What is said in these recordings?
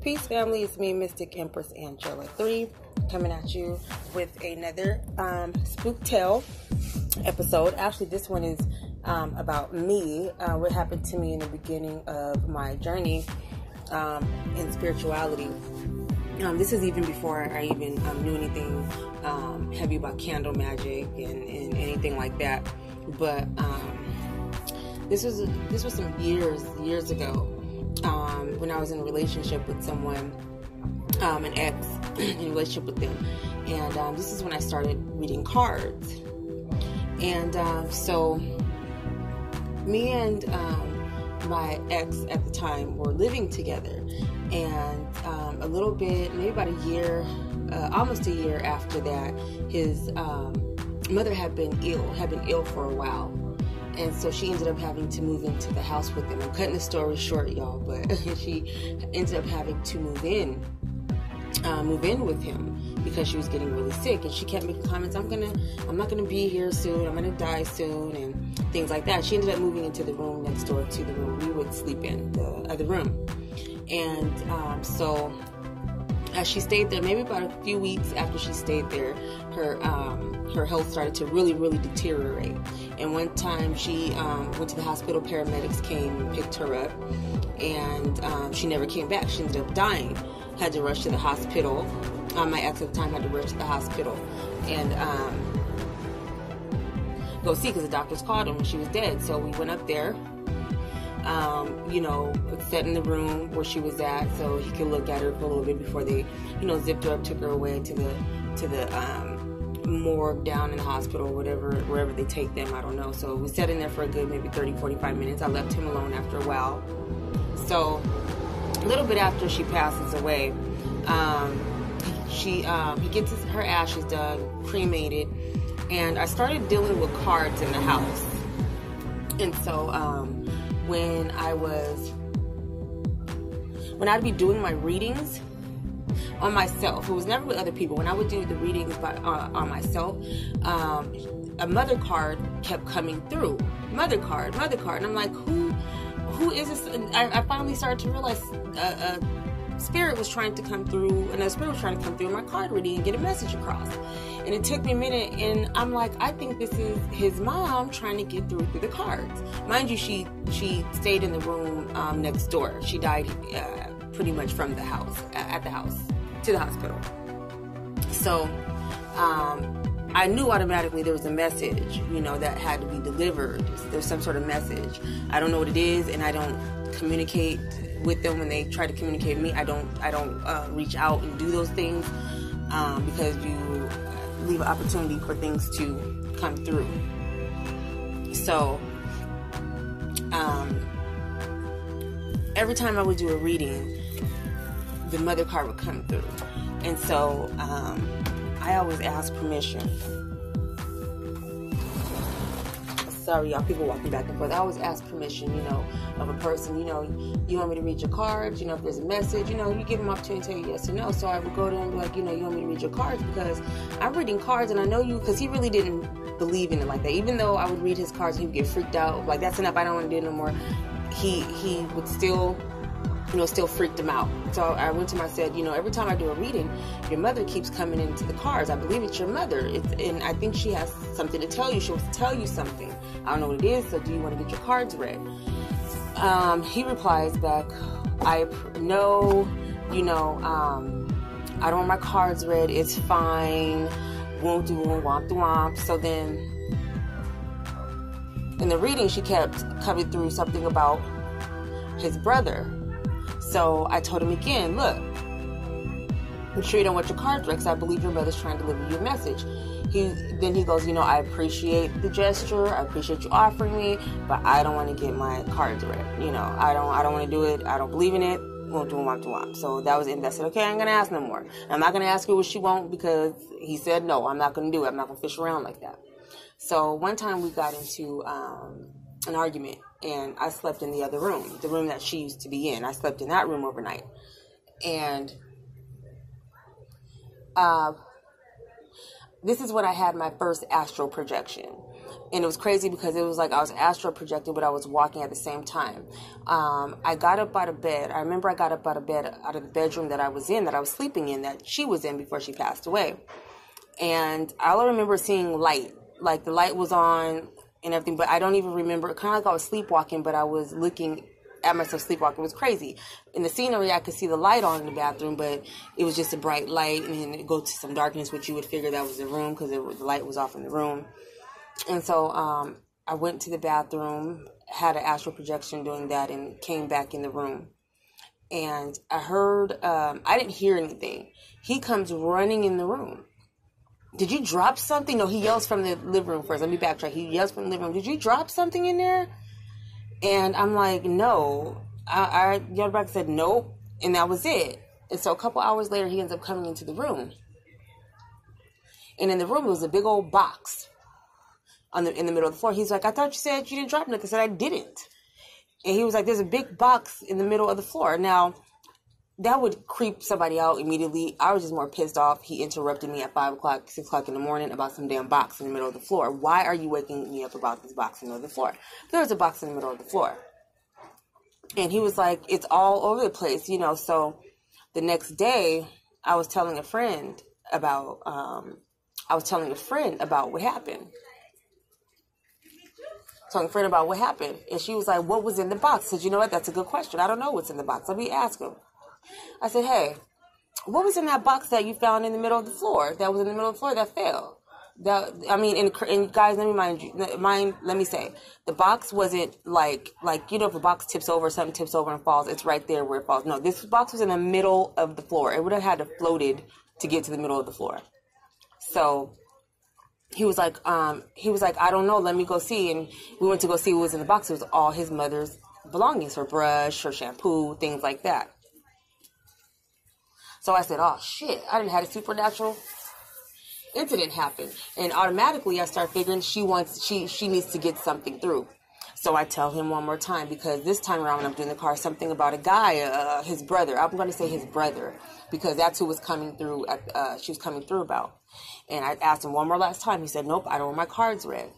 Peace, family. It's me, Mystic Empress Angela 3, coming at you with another Spook Tale episode. Actually, this one is about me, what happened to me in the beginning of my journey in spirituality. This is even before I even knew anything heavy about candle magic and anything like that. But this was some years ago. When I was in a relationship with someone, an ex, in a relationship with them, and this is when I started reading cards. And so me and my ex at the time were living together, and a little bit, maybe about a year, almost a year after that, his mother had been ill for a while. And so she ended up having to move into the house with him. I'm cutting the story short, y'all, but she ended up having to move in with him because she was getting really sick. And she kept making comments, I'm not gonna be here soon, I'm gonna die soon, and things like that. She ended up moving into the room next door to the room we would sleep in, the other room. And so as she stayed there, maybe about a few weeks after she stayed there, her health started to really deteriorate. And one time she went to the hospital, paramedics came and picked her up, and she never came back. She ended up dying. Had to rush to the hospital. My ex at the time had to rush to the hospital and go see, because the doctors called him and she was dead. So we went up there, sat in the room where she was at so he could look at her for a little bit before they, zipped her up, took her away to the morgue down in the hospital, wherever they take them, I don't know. So we sat in there for a good maybe 30-45 minutes. I left him alone after a while. So a little bit after she passes away, he gets her ashes done, cremated, and I started dealing with cards in the house. And so when I'd be doing my readings on myself, it was never with other people. When I would do the readings on myself, a mother card kept coming through. Mother card. And I'm like, who is this? And I finally started to realize a spirit was trying to come through, and a spirit was trying to come through my card reading and get a message across. And it took me a minute, and I'm like, I think this is his mom trying to get through the cards. Mind you, she stayed in the room next door. She died pretty much from the house, at the house, to the hospital. So I knew automatically there was a message, that had to be delivered. There's some sort of message. I don't know what it is, and I don't communicate with them when they try to communicate with me. I don't reach out and do those things because you leave an opportunity for things to come through. So every time I would do a reading, the mother card would come through. And so I always ask permission. Sorry, y'all, people walking back and forth. I always ask permission, of a person, you want me to read your cards, if there's a message, you give them opportunity to tell you yes or no. So I would go to him and be like, you want me to read your cards, because I'm reading cards and I know you, because he really didn't believe in it like that. Even though I would read his cards, he would get freaked out, like, that's enough, I don't want to do it no more. He would still freaked him out. So I went to him, I said, every time I do a reading, your mother keeps coming into the cards. I believe it's your mother. And I think she has something to tell you. She wants to tell you something. I don't know what it is, so do you want to get your cards read? He replies back, I don't want my cards read. It's fine. Won't do, womp, womp. So then in the reading, she kept coming through something about his brother. So I told him again, look, I'm sure you don't want your cards read because I believe your brother's trying to deliver you a message. Then he goes, I appreciate the gesture, I appreciate you offering me, but I don't want to get my cards read. I don't want to do it. I don't believe in it. Won't do want. So that was it. I said, okay, I ain't gonna ask no more. I'm not gonna ask her what she wants, because he said no. I'm not gonna do it. I'm not gonna fish around like that. So one time we got into an argument, and I slept in the other room, the room that she used to be in. I slept in that room overnight. And this is when I had my first astral projection. And it was crazy because it was like I was astral projecting, but I was walking at the same time. I got up out of bed. I remember I got up out of bed, out of the bedroom that I was in, that I was sleeping in, that she was in before she passed away. And all I remember seeing light. Like the light was on and everything, but I don't even remember. Kind of like I was sleepwalking, but I was looking at myself sleepwalking. It was crazy. In the scenery, I could see the light on in the bathroom, but it was just a bright light, and then it go to some darkness, which you would figure that was the room because the light was off in the room. And so I went to the bathroom, had an astral projection doing that, and came back in the room. And I heard, I didn't hear anything. He comes running in the room. Did you drop something? No, he yells from the living room first. Let me backtrack. He yells from the living room. Did you drop something in there? And I'm like, no. I yelled back and said, nope. And that was it. And so a couple hours later, he ends up coming into the room. And in the room, it was a big old box in the middle of the floor. He's like, I thought you said you didn't drop nothing. I said, I didn't. And he was like, there's a big box in the middle of the floor. Now, that would creep somebody out immediately. I was just more pissed off. He interrupted me at 5 o'clock, 6 o'clock in the morning about some damn box in the middle of the floor. Why are you waking me up about this box in the middle of the floor? There was a box in the middle of the floor. And he was like, it's all over the place, you know. So the next day, I was telling a friend about what happened. And she was like, what was in the box? I said, you know what? That's a good question. I don't know what's in the box. Let me ask him. I said, hey, what was in that box that you found in the middle of the floor? That was in the middle of the floor that fell. And guys, let me say, the box wasn't like, you know, if a box tips over, something tips over and falls, it's right there where it falls. No, this box was in the middle of the floor. It would have had to floated to get to the middle of the floor. So he was like, I don't know. Let me go see. And we went to go see what was in the box. It was all his mother's belongings, her brush, her shampoo, things like that. So I said, oh shit, I didn't have a supernatural incident happen. And automatically I start figuring she needs to get something through. So I tell him one more time, because this time around when I'm doing the car, something about a guy, his brother. I'm going to say his brother, because that's who was coming through, she was coming through about. And I asked him one more last time. He said, nope, I don't want my cards read.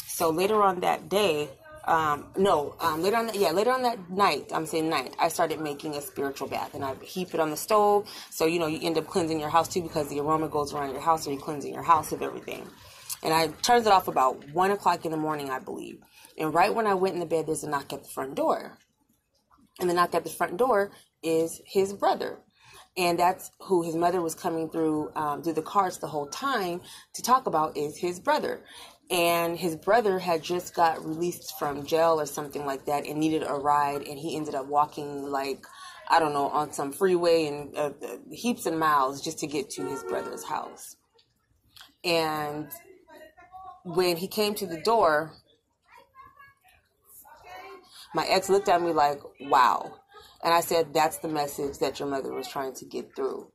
So later on that day, later on that night, I started making a spiritual bath, and I heap it on the stove. So, you know, you end up cleansing your house too, because the aroma goes around your house, so you're cleansing your house of everything. And I turned it off about 1 o'clock in the morning, I believe. And right when I went in the bed, there's a knock at the front door. And the knock at the front door is his brother. And that's who his mother was coming through the cards the whole time to talk about, is his brother. And his brother had just got released from jail or something like that and needed a ride. And he ended up walking, like, I don't know, on some freeway and heaps of miles just to get to his brother's house. And when he came to the door, my ex looked at me like, wow. And I said, that's the message that your mother was trying to get through,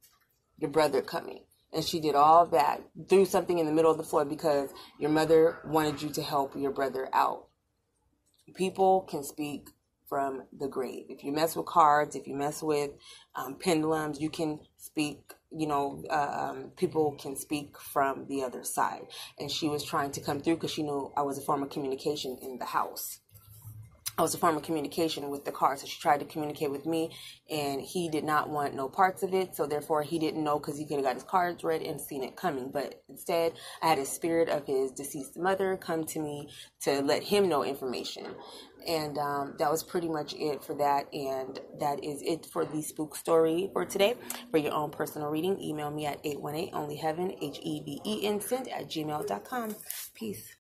your brother coming. And she did all that, threw something in the middle of the floor because your mother wanted you to help your brother out. People can speak from the grave. If you mess with cards, if you mess with pendulums, you can speak, people can speak from the other side. And she was trying to come through because she knew I was a form of communication in the house. I was a form of communication with the car. So she tried to communicate with me, and he did not want no parts of it. So therefore he didn't know, because he could have got his cards read and seen it coming. But instead, I had a spirit of his deceased mother come to me to let him know information. And that was pretty much it for that. And that is it for the spook story for today. For your own personal reading, email me at 818-ONLYHEAVEN, HEVEN, @gmail.com. Peace.